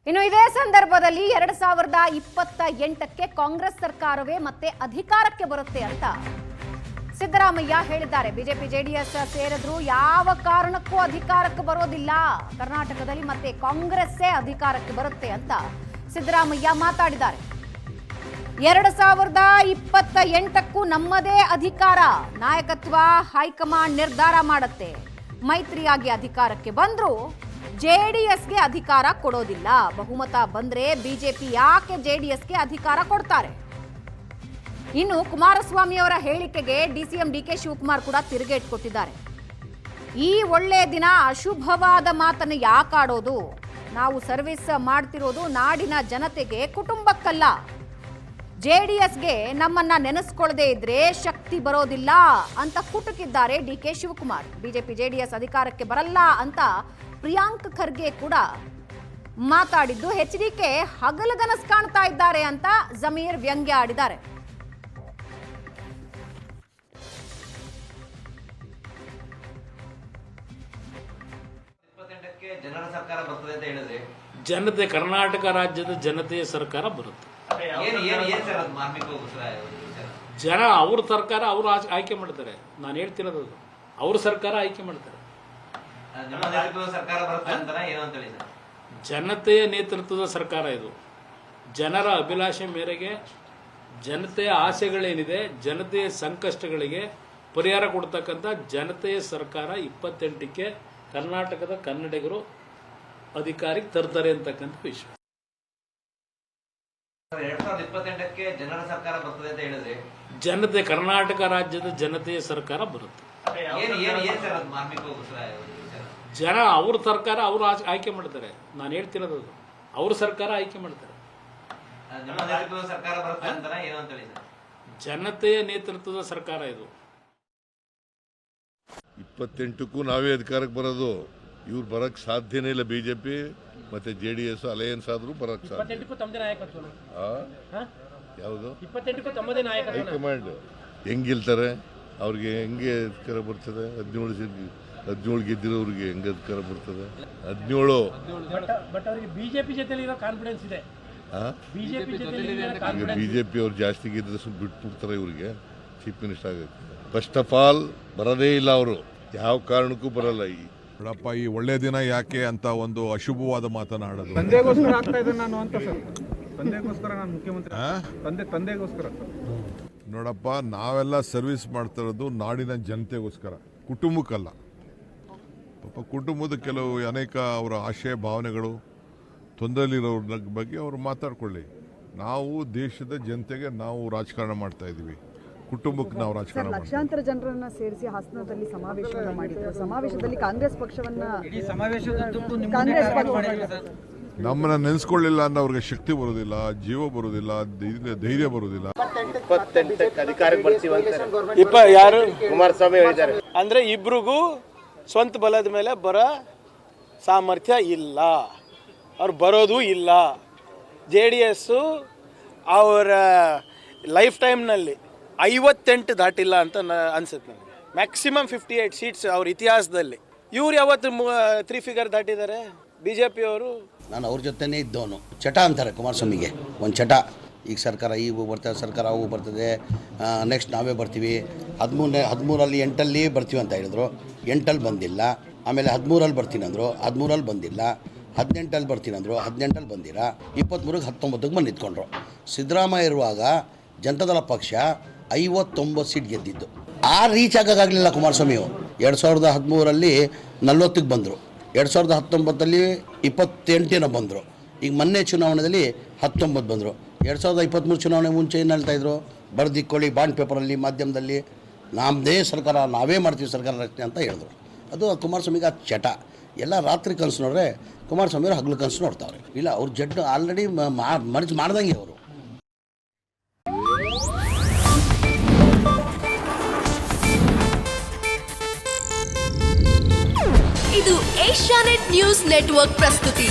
ಇನ್ನು ಇದೇ ಸಂದರ್ಭದಲ್ಲಿ 2028ಕ್ಕೆ ಕಾಂಗ್ರೆಸ್ ಸರ್ಕಾರವೇ ಮತ್ತೆ ಅಧಿಕಾರಕ್ಕೆ ಬರುತ್ತೆ ಅಂತ ಸಿದ್ದರಾಮಯ್ಯ ಹೇಳಿದ್ದಾರೆ. ಬಿಜೆಪಿ ಜೆಡಿಎಸ್ ಸೇರಿದ್ರು ಯಾವ ಕಾರಣಕ್ಕೂ ಅಧಿಕಾರಕ್ಕೆ ಬರೋದಿಲ್ಲ, ಕರ್ನಾಟಕದಲ್ಲಿ ಮತ್ತೆ ಕಾಂಗ್ರೆಸ್ಸೇ ಅಧಿಕಾರಕ್ಕೆ ಬರುತ್ತೆ ಅಂತ ಸಿದ್ದರಾಮಯ್ಯ ಮಾತಾಡಿದ್ದಾರೆ. 2028ಕ್ಕೂ ನಮ್ಮದೇ ಅಧಿಕಾರ, ನಾಯಕತ್ವ ಹೈಕಮಾಂಡ್ ನಿರ್ಧಾರ ಮಾಡುತ್ತೆ. ಮೈತ್ರಿಯಾಗಿ ಅಧಿಕಾರಕ್ಕೆ ಬಂದ್ರು ಜೆಡಿಎಸ್ಗೆ ಅಧಿಕಾರ ಕೊಡೋದಿಲ್ಲ. ಬಹುಮತ ಬಂದ್ರೆ ಬಿಜೆಪಿ ಯಾಕೆ ಜೆಡಿಎಸ್ಗೆ ಅಧಿಕಾರ ಕೊಡ್ತಾರೆ? ಇನ್ನು ಕುಮಾರಸ್ವಾಮಿ ಅವರ ಹೇಳಿಕೆಗೆ ಡಿಸಿಎಂ ಡಿಕೆ ಶಿವಕುಮಾರ್ ಕೂಡ ತಿರುಗೇಟು ಕೊಟ್ಟಿದ್ದಾರೆ. ಈ ಒಳ್ಳೆಯ ದಿನ ಅಶುಭವಾದ ಮಾತನ್ನು ಯಾಕಾಡೋದು? ನಾವು ಸರ್ವಿಸ್ ಮಾಡ್ತಿರೋದು ನಾಡಿನ ಜನತೆಗೆ, ಕುಟುಂಬಕ್ಕಲ್ಲ. ಜೆಡಿಎಸ್ಗೆ ನಮ್ಮನ್ನ ನೆನೆಸ್ಕೊಳ್ಳದೆ ಇದ್ರೆ ಶಕ್ತಿ ಬರೋದಿಲ್ಲ ಅಂತ ಕುಟುಕಿದ್ದಾರೆ ಡಿಕೆ ಶಿವಕುಮಾರ್. ಬಿಜೆಪಿ ಜೆಡಿಎಸ್ ಅಧಿಕಾರಕ್ಕೆ ಬರಲ್ಲ ಅಂತ ಪ್ರಿಯಾಂಕ್ ಖರ್ಗೆ ಕೂಡ ಮಾತಾಡಿದ್ದು ಎಚ್ಡಿಕೆ ಹಗಲಗನಸು ಕಾಣ್ತಾ ಇದ್ದಾರೆ ಅಂತ ಜಮೀರ್ ವ್ಯಂಗ್ಯ ಆಡಿದ್ದಾರೆ. ಜನರ ಸರ್ಕಾರ ಬರ್ತದೆ ಅಂತ ಹೇಳಿದ್ರೆ ಜನತೆ, ಕರ್ನಾಟಕ ರಾಜ್ಯದ ಜನತೆಯ ಸರ್ಕಾರ ಬರುತ್ತೆ. ಜನ ಅವ್ರ ಸರ್ಕಾರ ಅವರು ಆಯ್ಕೆ ಮಾಡ್ತಾರೆ. ನಾನು ಹೇಳ್ತಿರೋದು ಅವ್ರ ಸರ್ಕಾರ ಆಯ್ಕೆ ಮಾಡ್ತಾರೆ. ಜನತೆಯ ನೇತೃತ್ವದ ಸರ್ಕಾರ ಇದು. ಜನರ ಅಭಿಲಾಷೆ ಮೇರೆಗೆ ಜನತೆಯ ಆಸೆಗಳೇನಿದೆ, ಜನತೆಯ ಸಂಕಷ್ಟಗಳಿಗೆ ಪರಿಹಾರ ಕೊಡ್ತಕ್ಕಂಥ ಜನತೆಯ ಸರ್ಕಾರ 28ಕ್ಕೆ ಕರ್ನಾಟಕದ ಕನ್ನಡಿಗರು ಅಧಿಕಾರಿಗೆ ತರ್ತಾರೆ ಅಂತಕ್ಕಂಥ ವಿಷಯ. 2028ಕ್ಕೆ ಜನರ ಸರ್ಕಾರ ಬರ್ತದೆ ಅಂತ ಹೇಳಿದ್ರೆ ಜನತೆ, ಕರ್ನಾಟಕ ರಾಜ್ಯದ ಜನತೆಯ ಸರ್ಕಾರ ಬರುತ್ತೆ. ಜನ ಅವ್ರ ಸರ್ಕಾರ ಅವರು ಆಯ್ಕೆ ಮಾಡ್ತಾರೆ. ನಾನು ಹೇಳ್ತಿರೋದು ಅವ್ರ ಸರ್ಕಾರ ಆಯ್ಕೆ ಮಾಡ್ತಾರೆ. ಜನತೆಯ ನೇತೃತ್ವದ ಸರ್ಕಾರ ಇದು. 28ಕ್ಕೂ ನಾವೇ ಅಧಿಕಾರಕ್ಕೆ ಬರೋದು. ಇವ್ರು ಬರಕ್ ಸಾಧ್ಯನೇ ಇಲ್ಲ. ಬಿಜೆಪಿ ಮತ್ತೆ ಜೆಡಿಎಸ್ ಅಲಯನ್ಸ್ ಆದ್ರೂ ಬರಕ್ ಸಾಧ್ಯ. ಯಾವುದು ಹೈಕಮಾಂಡ್ ಹೆಂಗಿಲ್ತಾರೆ? ಅವ್ರಿಗೆ ಹೆಂಗೆ ಅಧಿಕಾರ ಬರ್ತದೆ? 17 ಗೆದ್ದಿರೋರಿಗೆ ಹೆಂಗೆ ಅಧಿಕಾರ ಬರ್ತದೆ? 17 ಬಿಜೆಪಿ ಜೊತೆ ಕಾನ್ಫಿಡೆನ್ಸ್ ಇದೆ. ಈಗ ಬಿಜೆಪಿ ಅವ್ರು ಜಾಸ್ತಿ ಗೆದ್ದರೆ ಸ್ವಲ್ಪ ಬಿಟ್ಬಿಡ್ತಾರೆ ಇವ್ರಿಗೆ ಚೀಫ್ ಮಿನಿಸ್ಟರ್ ಆಗಕ್ಕೆ. ಫಸ್ಟ್ ಆಫ್ ಆಲ್ ಬರೋದೇ ಇಲ್ಲ ಅವರು, ಯಾವ ಕಾರಣಕ್ಕೂ ಬರಲ್ಲ. ನೋಡಪ್ಪ, ಈ ಒಳ್ಳೆ ದಿನ ಯಾಕೆ ಅಂತ ಒಂದು ಅಶುಭವಾದ ಮಾತನಾಡೋದು. ತಂದೆಗೋಸ್ಕರ ಆಗ್ತಾ ಇದೆ ನಾನು ಅಂತ ಸರ್. ತಂದೆಗೋಸ್ಕರ ನಾನು ಮುಖ್ಯಮಂತ್ರಿ, ತಂದೆಗೋಸ್ಕರ. ನೋಡಪ್ಪ, ನಾವೆಲ್ಲ ಸರ್ವಿಸ್ ಮಾಡ್ತಾ ಇರೋದು ನಾಡಿನ ಜನತೆಗೋಸ್ಕರ, ಕುಟುಂಬಕ್ಕಲ್ಲ. ಪಾಪ ಕುಟುಂಬದ ಕೆಲವು ಅನೇಕ ಅವರ ಆಶಯ ಭಾವನೆಗಳು, ತೊಂದರೆಲಿರೋರ ಬಗ್ಗೆ ಅವರು ಮಾತಾಡ್ಕೊಳ್ಳಿ. ನಾವು ದೇಶದ ಜನತೆಗೆ ನಾವು ರಾಜಕಾರಣ ಮಾಡ್ತಾ ಇದ್ದೀವಿ, ಕುಟುಂಬಕ್ಕೆ ನಾವು ರಾಜಕಾರಣ. ಲಕ್ಷಾಂತರ ಜನರನ್ನ ಸೇರಿಸಿ ಹಾಸನದಲ್ಲಿ ಸಮಾವೇಶವನ್ನು ಮಾಡಿದ್ರು. ಸಮಾವೇಶದಲ್ಲಿ ಕಾಂಗ್ರೆಸ್ ಪಕ್ಷವನ್ನ ನಮ್ಮನ್ನ ನೆನೆಸ್ಕೊಳ್ಳಿಲ್ಲ ಅಂದ್ರೆ ಅವ್ರಿಗೆ ಶಕ್ತಿ ಬರೋದಿಲ್ಲ, ಜೀವ ಬರೋದಿಲ್ಲ, ಧೈರ್ಯ ಬರೋದಿಲ್ಲ. 28ಕ್ಕೆ ಅಧಿಕಾರಕ್ಕೆ ಬರ್ತೀವಿ ಯಾರು ಕುಮಾರಸ್ವಾಮಿ ಹೇಳಿದ್ದಾರೆ. ಅಂದ್ರೆ ಇಬ್ರಿಗೂ ಸ್ವಂತ ಬಲದ ಮೇಲೆ ಬರೋ ಸಾಮರ್ಥ್ಯ ಇಲ್ಲ, ಅವ್ರು ಬರೋದು ಇಲ್ಲ. JDS ಅವರ ಲೈಫ್ ಟೈಮ್ನಲ್ಲಿ 58 ದಾಟಿಲ್ಲ ಅಂತ ಅನ್ಸುತ್ತೆ ನನಗೆ. ಮ್ಯಾಕ್ಸಿಮಮ್ 58 ಸೀಟ್ಸ್ ಅವ್ರ ಇತಿಹಾಸದಲ್ಲಿ. ಇವ್ರು ಯಾವತ್ತು 3 ಫಿಗರ್ ದಾಟಿದ್ದಾರೆ BJP ಅವರು. ನಾನು ಅವ್ರ ಜೊತೆನೇ ಇದ್ದವನು. ಚಟ ಅಂತಾರೆ ಕುಮಾರಸ್ವಾಮಿಗೆ, ಒಂದು ಚಟ. ಈಗ ಸರ್ಕಾರ ಈಗ ಬರ್ತದೆ, ಸರ್ಕಾರ ಅವು ಬರ್ತದೆ, ನೆಕ್ಸ್ಟ್ ನಾವೇ ಬರ್ತೀವಿ. 13ರಲ್ಲಿ 8ಅಲ್ಲಿ ಬರ್ತೀವಿ ಅಂತ ಹೇಳಿದ್ರು, 8ಅಲ್ಲಿ ಬಂದಿಲ್ಲ. ಆಮೇಲೆ 13ರಲ್ಲಿ ಬರ್ತೀನಿ ಅಂದರು, 13ರಲ್ಲಿ ಬಂದಿಲ್ಲ. 18ಅಲ್ಲಿ ಬರ್ತೀನಿ ಅಂದರು, 18ಅಲ್ಲಿ ಬಂದಿಲ್ಲ. 23ಕ್ಕೆ 19ಕ್ಕೆ ಬಂದು ನಿಂತ್ಕೊಂಡ್ರು. ಸಿದ್ದರಾಮಯ್ಯ ಇರುವಾಗ ಜನತಾದಳ ಪಕ್ಷ 59 ಸೀಟ್ ಗೆದ್ದಿದ್ದು. ರೀಚ್ ಆಗೋಕ್ಕಾಗಲಿಲ್ಲ ಕುಮಾರಸ್ವಾಮಿಯು. 2013ರಲ್ಲಿ 40ಕ್ಕೆ ಬಂದರು, 2019ಅಲ್ಲಿ 28 ಬಂದರು. ಈಗ ಮೊನ್ನೆ ಚುನಾವಣೆಯಲ್ಲಿ 19 ಬಂದರು. 2023 ಚುನಾವಣೆ ಮುಂಚೆ ಏನು ಹೇಳ್ತಾಯಿದ್ರು? ಬರೆದಿಕ್ಕೊಳ್ಳಿ ಬಾಂಡ್ ಪೇಪರಲ್ಲಿ, ಮಾಧ್ಯಮದಲ್ಲಿ, ನಮ್ಮದೇ ಸರ್ಕಾರ, ನಾವೇ ಮಾಡ್ತೀವಿ ಸರ್ಕಾರ ರಚನೆ ಅಂತ ಹೇಳಿದ್ರು. ಅದು ಕುಮಾರಸ್ವಾಮಿಗೆ ಆ ಚಟ. ಎಲ್ಲ ರಾತ್ರಿ ಕನಸು ನೋಡ್ರೆ ಕುಮಾರಸ್ವಾಮಿಯವರು ಹಗಲು ಕನಸು ನೋಡ್ತಾವ್ರೆ. ಇಲ್ಲ, ಅವ್ರ ಜಡ್ಡು ಆಲ್ರೆಡಿ ಮಾಡ್ದಂಗೆ ಅವರು. ಇದು ಏಷ್ಯಾನೆಟ್ ನ್ಯೂಸ್ ನೆಟ್ವರ್ಕ್ ಪ್ರಸ್ತುತಿ.